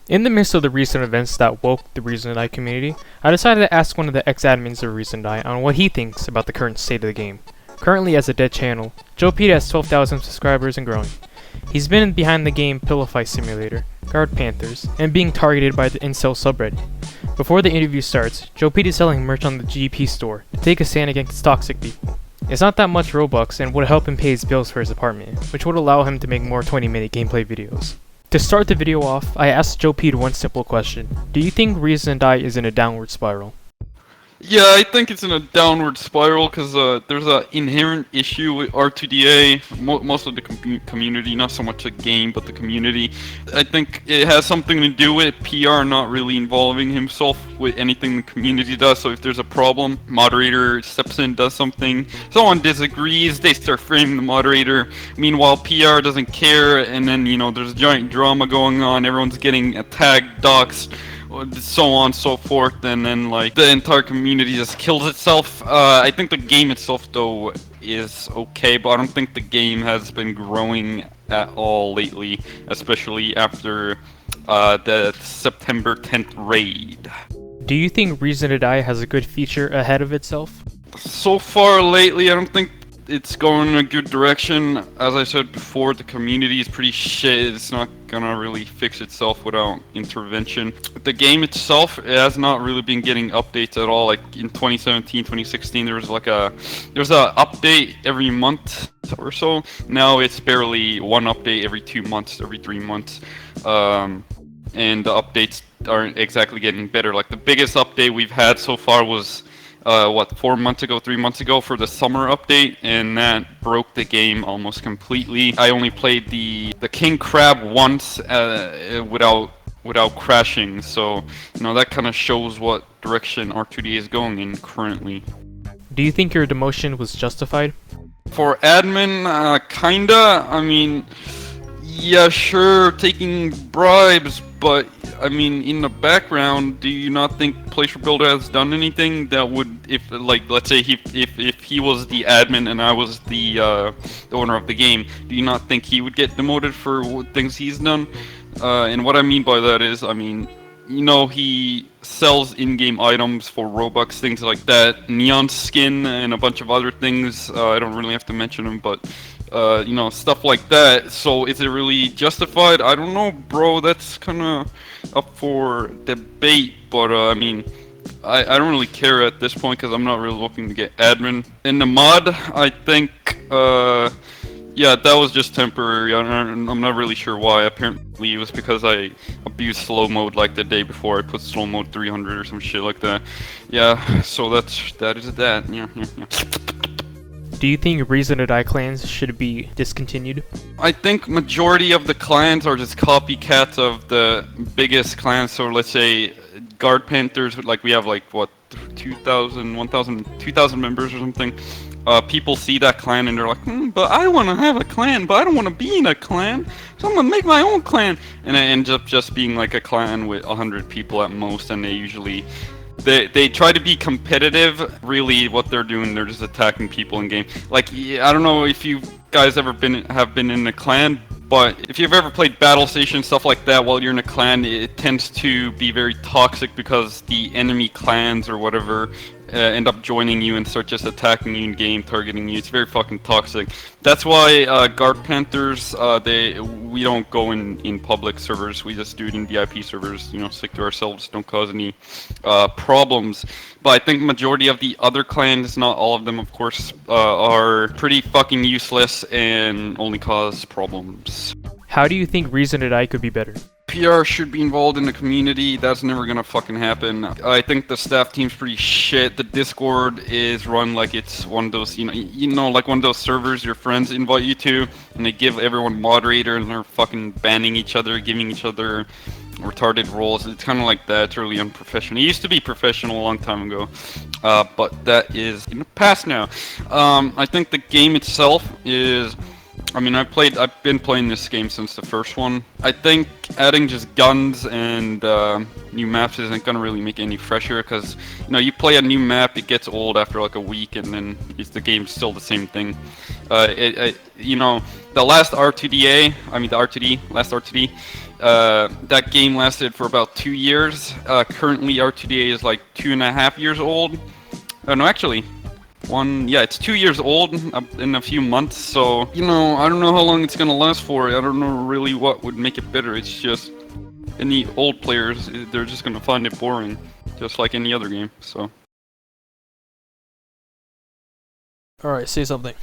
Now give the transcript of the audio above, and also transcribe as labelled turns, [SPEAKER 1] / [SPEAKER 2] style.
[SPEAKER 1] In the midst of the recent events that woke the ReasonDie community, I decided to ask one of the ex-admins of ReasonDie on what he thinks about the current state of the game. Currently as a dead channel, Jopede has 12,000 subscribers and growing. He's been behind the game Pillow Fight Simulator, Guard Panthers, and being targeted by the incel subreddit. Before the interview starts, Jopede is selling merch on the GP store to take a stand against toxic people. It's not that much Robux and would help him pay his bills for his apartment, which would allow him to make more 20-minute gameplay videos. To start the video off, I asked Jopede one simple question. Do you think ReasonDie is in a downward spiral?
[SPEAKER 2] Yeah, I think it's in a downward spiral because there's an inherent issue with R2DA, most of the community, not so much the game, but the community. I think it has something to do with PR not really involving himself with anything the community does. So if there's a problem, moderator steps in, does something, someone disagrees, they start framing the moderator. Meanwhile, PR doesn't care, and then, you know, there's giant drama going on, everyone's getting attacked, doxxed, so on and so forth, and then like the entire community just kills itself. I think the game itself though is okay, but I don't think the game has been growing at all lately, especially after the September 10th raid.
[SPEAKER 1] Do you think ReasonDie has a good feature ahead of itself?
[SPEAKER 2] So far lately, I don't think it's going in a good direction. As I said before, the community is pretty shit. It's not gonna really fix itself without intervention. The game itself, it has not really been getting updates at all. Like in 2017, 2016, there's a update every month or so. Now it's barely one update every 2 months, every 3 months. And the updates aren't exactly getting better. Like the biggest update we've had so far was 4 months ago, 3 months ago for the summer update, and that broke the game almost completely. I only played the King Crab once without crashing, so you know that kind of shows what direction R2DA is going in currently.
[SPEAKER 1] Do you think your demotion was justified?
[SPEAKER 2] For admin, kinda. I mean, yeah, sure, taking bribes, but I mean, in the background, do you not think Placer Builder has done anything that would, if like, let's say if he was the admin and I was the owner of the game, do you not think he would get demoted for things he's done? And what I mean by that is, I mean, you know, he sells in-game items for Robux, things like that, neon skin, and a bunch of other things. I don't really have to mention them, but you know, stuff like that. So is it really justified? I don't know, bro. That's kind of up for debate. But I mean, I don't really care at this point because I'm not really looking to get admin. In the mod, I think, yeah, that was just temporary. I'm not really sure why. Apparently it was because I abused slow mode like the day before. I put slow mode 300 or some shit like that. Yeah, so that is that. Yeah.
[SPEAKER 1] Do you think ReasonDie clans should be discontinued?
[SPEAKER 2] I think majority of the clans are just copycats of the biggest clans. So let's say Guard Panthers, like we have like what 2,000 members or something. People see that clan and they're like, but I want to have a clan, but I don't want to be in a clan, so I'm gonna make my own clan. And it ends up just being like a clan with 100 people at most, and they usually they try to be competitive. Really, what they're doing, they're just attacking people in game. Like, I don't know if you guys have been in a clan, but if you've ever played Battle Station, stuff like that, while you're in a clan, it tends to be very toxic because the enemy clans or whatever end up joining you and start just attacking you in game, targeting you. It's very fucking toxic. That's why Guard Panthers, we don't go in public servers. We just do it in VIP servers. You know, stick to ourselves. Don't cause any problems. But I think majority of the other clans, not all of them, of course, are pretty fucking useless and only cause problems.
[SPEAKER 1] How do you think ReasonDie could be better?
[SPEAKER 2] PR should be involved in the community. That's never gonna fucking happen. I think the staff team's pretty shit. The Discord is run like it's one of those, you know, like one of those servers your friends invite you to, and they give everyone moderator, and they're fucking banning each other, giving each other retarded roles. It's kind of like that. It's really unprofessional. It used to be professional a long time ago, but that is in the past now. I think the game itself is, I mean, I've been playing this game since the first one. I think adding just guns and new maps isn't gonna really make it any fresher, because you know, you play a new map, it gets old after like a week, and then the game's still the same thing. You know, the last R2DA, I mean the R2D, last R2D, That game lasted for about 2 years. Currently, R2DA is like 2.5 years old. No, actually, it's 2 years old in a few months. So, you know, I don't know how long it's gonna last for. I don't know really what would make it better. It's just, any old players, they're just gonna find it boring, just like any other game. So.
[SPEAKER 1] Alright, say something.